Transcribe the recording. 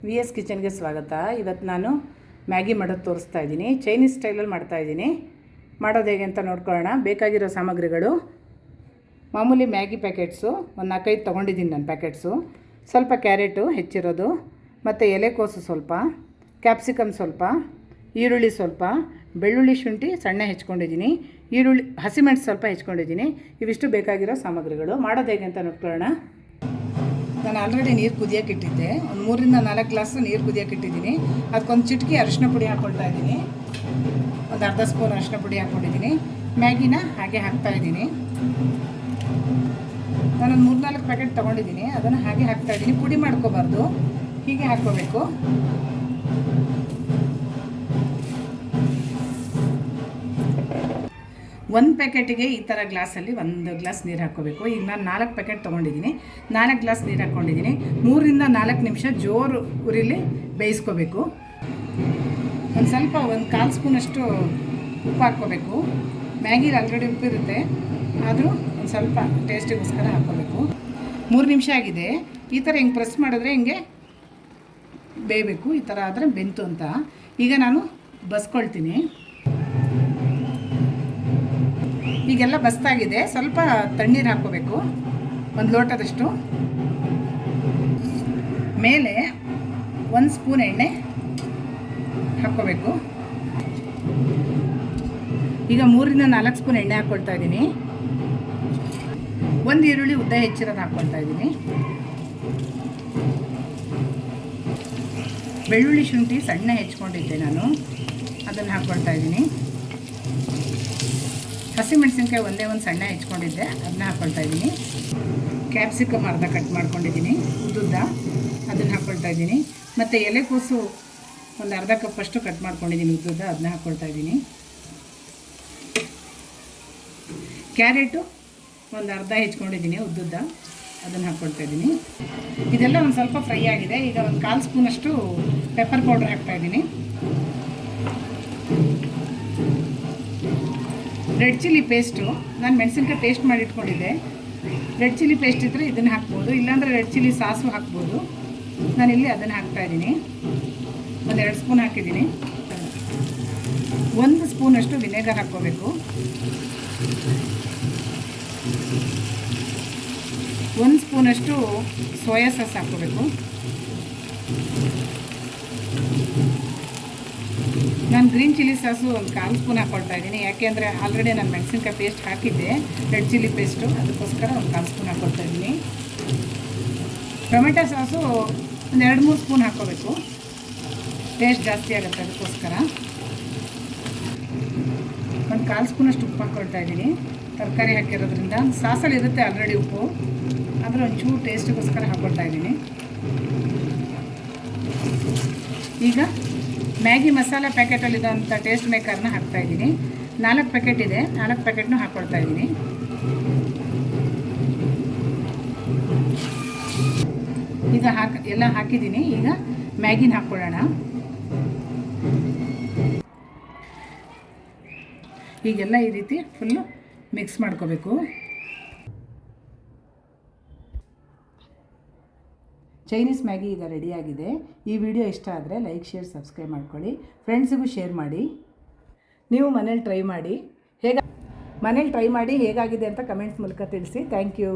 V S ಕಿಚನ್ಗೆ ಸ್ವಾಗತ. ಇವತ್ತು ನಾನು ಮ್ಯಾಗಿ ಮಾಡೋದು ತೋರಿಸ್ತಾ ಇದ್ದೀನಿ. ಚೈನೀಸ್ ಸ್ಟೈಲಲ್ಲಿ ಮಾಡ್ತಾಯಿದ್ದೀನಿ. ಮಾಡೋದು ಹೇಗೆ ಅಂತ ನೋಡ್ಕೊಳ್ಳೋಣ. ಬೇಕಾಗಿರೋ ಸಾಮಗ್ರಿಗಳು: ಮಾಮೂಲಿ ಮ್ಯಾಗಿ ಪ್ಯಾಕೆಟ್ಸು ಒಂದು 4-5 ತೊಗೊಂಡಿದ್ದೀನಿ ನಾನು ಪ್ಯಾಕೆಟ್ಸು, ಸ್ವಲ್ಪ ಕ್ಯಾರೆಟು ಹೆಚ್ಚಿರೋದು, ಮತ್ತು ಎಲೆಕೋಸು ಸ್ವಲ್ಪ, ಕ್ಯಾಪ್ಸಿಕಮ್ ಸ್ವಲ್ಪ, ಈರುಳ್ಳಿ ಸ್ವಲ್ಪ, ಬೆಳ್ಳುಳ್ಳಿ ಶುಂಠಿ ಸಣ್ಣ ಹೆಚ್ಕೊಂಡಿದ್ದೀನಿ, ಈರುಳ್ಳಿ ಹಸಿಮೆಣಸು ಸ್ವಲ್ಪ ಹೆಚ್ಕೊಂಡಿದ್ದೀನಿ. ಇವಿಷ್ಟು ಬೇಕಾಗಿರೋ ಸಾಮಗ್ರಿಗಳು. ಮಾಡೋದು ಹೇಗೆ ಅಂತ ನೋಡ್ಕೊಳ್ಳೋಣ. ನಾನು ಆಲ್ರೆಡಿ ನೀರು ಕುದಿಯೋಕೆ ಇಟ್ಟಿದ್ದೆ. ಒಂದು 3-4 ಗ್ಲಾಸು ನೀರು ಕುದಿಯೋಕೆ ಇಟ್ಟಿದ್ದೀನಿ. ಅದಕ್ಕೊಂದು ಚಿಟಿಕೆ ಅರಿಶಿನ ಪುಡಿ ಹಾಕ್ಕೊಳ್ತಾ ಇದ್ದೀನಿ. ಒಂದು ಅರ್ಧ ಸ್ಪೂನ್ ಅರಿಶಿನ ಪುಡಿ ಹಾಕ್ಕೊಂಡಿದ್ದೀನಿ. ಮ್ಯಾಗಿನ ಹಾಗೆ ಹಾಕ್ತಾಯಿದ್ದೀನಿ. ನಾನೊಂದು 3-4 ಪ್ಯಾಕೆಟ್ ತೊಗೊಂಡಿದ್ದೀನಿ. ಅದನ್ನು ಹಾಗೆ ಹಾಕ್ತಾಯಿದ್ದೀನಿ. ಪುಡಿ ಮಾಡ್ಕೋಬಾರ್ದು, ಹೀಗೆ ಹಾಕ್ಕೋಬೇಕು. ಒಂದು ಪ್ಯಾಕೆಟಿಗೆ ಈ ಥರ ಗ್ಲಾಸಲ್ಲಿ 1 ಗ್ಲಾಸ್ ನೀರು ಹಾಕ್ಕೋಬೇಕು. ಈಗ ನಾನು 4 ಪ್ಯಾಕೆಟ್ ತೊಗೊಂಡಿದ್ದೀನಿ. 4 ಗ್ಲಾಸ್ ನೀರು ಹಾಕ್ಕೊಂಡಿದ್ದೀನಿ. 3-4 ನಿಮಿಷ ಜೋರು ಉರಿಲಿ ಬೇಯಿಸ್ಕೋಬೇಕು. ಒಂದು ಸ್ವಲ್ಪ 1/4 ಸ್ಪೂನಷ್ಟು ಉಪ್ಪು ಹಾಕ್ಕೋಬೇಕು. ಮ್ಯಾಗಿಲಿ ಆಲ್ರೆಡಿ ಉಪ್ಪಿರುತ್ತೆ, ಆದರೂ ಒಂದು ಸ್ವಲ್ಪ ಟೇಸ್ಟಿಗೋಸ್ಕರ ಹಾಕ್ಕೋಬೇಕು. 3 ನಿಮಿಷ ಆಗಿದೆ. ಈ ಥರ ಹಿಂಗೆ ಪ್ರೆಸ್ ಮಾಡಿದ್ರೆ ಹಿಂಗೆ ಬೇಯಬೇಕು. ಈ ಥರ ಆದರೆ ಬೆಂತು ಅಂತ. ಈಗ ನಾನು ಬಸ್ಕೊಳ್ತೀನಿ. ಈಗೆಲ್ಲ ಬಸ್ತಾಗಿದೆ. ಸ್ವಲ್ಪ ತಣ್ಣೀರು ಹಾಕ್ಕೋಬೇಕು, 1 ಲೋಟದಷ್ಟು. ಮೇಲೆ 1 ಸ್ಪೂನ್ ಎಣ್ಣೆ ಹಾಕ್ಕೋಬೇಕು. ಈಗ 3-4 ಸ್ಪೂನ್ ಎಣ್ಣೆ ಹಾಕ್ಕೊಳ್ತಾ ಇದ್ದೀನಿ. 1 ಈರುಳ್ಳಿ ಉದ್ದ ಹೆಚ್ಚಿರೋದು ಹಾಕ್ಕೊಳ್ತಾ ಇದ್ದೀನಿ. ಬೆಳ್ಳುಳ್ಳಿ ಶುಂಠಿ ಸಣ್ಣ ಹೆಚ್ಕೊಂಡಿದ್ದೆ ನಾನು, ಅದನ್ನು ಹಾಕ್ಕೊಳ್ತಾ ಇದ್ದೀನಿ. ಹಸಿಮೆಣಸಿನ್ಕಾಯಿ ಒಂದೇ ಒಂದು ಸಣ್ಣ ಹೆಚ್ಕೊಂಡಿದ್ದೆ, ಅದನ್ನ ಹಾಕ್ಕೊಳ್ತಾ ಇದ್ದೀನಿ. ಕ್ಯಾಪ್ಸಿಕಮ್ ಅರ್ಧ ಕಟ್ ಮಾಡ್ಕೊಂಡಿದ್ದೀನಿ ಉದ್ದುದ್ದ, ಅದನ್ನು ಹಾಕ್ಕೊಳ್ತಾ ಇದ್ದೀನಿ. ಮತ್ತು ಎಲೆಕೋಸು ಒಂದು ಅರ್ಧ ಕಪ್ಪಷ್ಟು ಕಟ್ ಮಾಡ್ಕೊಂಡಿದ್ದೀನಿ ಉದ್ದುದ್ದ, ಅದನ್ನ ಹಾಕ್ಕೊಳ್ತಾ ಇದ್ದೀನಿ. ಕ್ಯಾರೆಟು ಒಂದು ಅರ್ಧ ಹೆಚ್ಕೊಂಡಿದ್ದೀನಿ ಉದ್ದುದ್ದ, ಅದನ್ನು ಹಾಕ್ಕೊಳ್ತಾ ಇದ್ದೀನಿ. ಇದೆಲ್ಲ ಒಂದು ಸ್ವಲ್ಪ ಫ್ರೈ ಆಗಿದೆ. ಈಗ ಒಂದು 1/4 ಸ್ಪೂನಷ್ಟು ಪೆಪ್ಪರ್ ಪೌಡ್ರ್ ಹಾಕ್ತಾಯಿದ್ದೀನಿ. ರೆಡ್ ಚಿಲ್ಲಿ ಪೇಸ್ಟು, ನಾನು ಮೆಣಸಿನ್ಕಾಯಿ ಪೇಸ್ಟ್ ಮಾಡಿ ಇಟ್ಕೊಂಡಿದ್ದೆ. ರೆಡ್ ಚಿಲ್ಲಿ ಪೇಸ್ಟ್ ಇದ್ದರೆ ಇದನ್ನು ಹಾಕ್ಬೋದು, ಇಲ್ಲಾಂದರೆ ರೆಡ್ ಚಿಲ್ಲಿ ಸಾಸು ಹಾಕ್ಬೋದು. ನಾನಿಲ್ಲಿ ಅದನ್ನು ಹಾಕ್ತಾಯಿದ್ದೀನಿ. 1-2 ಸ್ಪೂನ್ ಹಾಕಿದ್ದೀನಿ. 1 ಸ್ಪೂನಷ್ಟು ವಿನೆಗರ್ ಹಾಕ್ಕೋಬೇಕು. 1 ಸ್ಪೂನಷ್ಟು ಸೋಯಾ ಸಾಸ್ ಹಾಕ್ಕೋಬೇಕು. ನಾನು ಗ್ರೀನ್ ಚಿಲ್ಲಿ ಸಾಸು ಒಂದು 1/4 ಸ್ಪೂನ್ ಹಾಕ್ಕೊಳ್ತಾ ಇದ್ದೀನಿ. ಯಾಕೆಂದರೆ ಆಲ್ರೆಡಿ ನಾನು ಮೆಣಸಿನ್ಕಾಯಿ ಪೇಸ್ಟ್ ಹಾಕಿದ್ದೆ, ರೆಡ್ ಚಿಲ್ಲಿ ಪೇಸ್ಟು, ಅದಕ್ಕೋಸ್ಕರ ಒಂದು 1/4 ಸ್ಪೂನ್ ಹಾಕ್ಕೊಳ್ತಾ ಇದ್ದೀನಿ. ಟೊಮೆಟೊ ಸಾಸು ಒಂದು 2-3 ಸ್ಪೂನ್ ಹಾಕ್ಕೋಬೇಕು, ಟೇಸ್ಟ್ ಜಾಸ್ತಿ ಆಗುತ್ತೆ, ಅದಕ್ಕೋಸ್ಕರ. ಒಂದು 1/4 ಸ್ಪೂನಷ್ಟು ಉಪ್ಪು ಹಾಕ್ಕೊಳ್ತಾ ಇದ್ದೀನಿ. ತರಕಾರಿ ಹಾಕಿರೋದ್ರಿಂದ ಸಾಸಲ್ಲಿ ಇರುತ್ತೆ ಆಲ್ರೆಡಿ ಉಪ್ಪು, ಆದರೆ ಒಂಚೂರು ಟೇಸ್ಟಿಗೋಸ್ಕರ ಹಾಕ್ಕೊಳ್ತಾ ಇದ್ದೀನಿ. ಈಗ ಮ್ಯಾಗಿ ಮಸಾಲ ಪ್ಯಾಕೆಟಲ್ಲಿದ್ದಂಥ ಟೇಸ್ಟ್ ಮೇಕರ್ನ ಹಾಕ್ತಾಯಿದ್ದೀನಿ. 4 ಪ್ಯಾಕೆಟ್ ಇದೆ, 4 ಪ್ಯಾಕೆಟ್ನೂ ಹಾಕ್ಕೊಳ್ತಾ ಇದ್ದೀನಿ. ಈಗ ಎಲ್ಲ ಹಾಕಿದ್ದೀನಿ. ಈಗ ಮ್ಯಾಗಿನ ಹಾಕ್ಕೊಳ್ಳೋಣ. ಈಗೆಲ್ಲ ಈ ರೀತಿ ಫುಲ್ಲು ಮಿಕ್ಸ್ ಮಾಡ್ಕೋಬೇಕು. ಚೈನೀಸ್ ಮ್ಯಾಗಿ ಈಗ ರೆಡಿಯಾಗಿದೆ. ಈ ವಿಡಿಯೋ ಇಷ್ಟ ಆದರೆ ಲೈಕ್, ಶೇರ್, ಸಬ್ಸ್ಕ್ರೈಬ್ ಮಾಡ್ಕೊಳ್ಳಿ. ಫ್ರೆಂಡ್ಸಿಗೂ ಶೇರ್ ಮಾಡಿ. ನೀವು ಮನೇಲಿ ಟ್ರೈ ಮಾಡಿ ಹೇಗಾಗಿದೆ ಅಂತ ಕಮೆಂಟ್ಸ್ ಮೂಲಕ ತಿಳಿಸಿ. Thank you.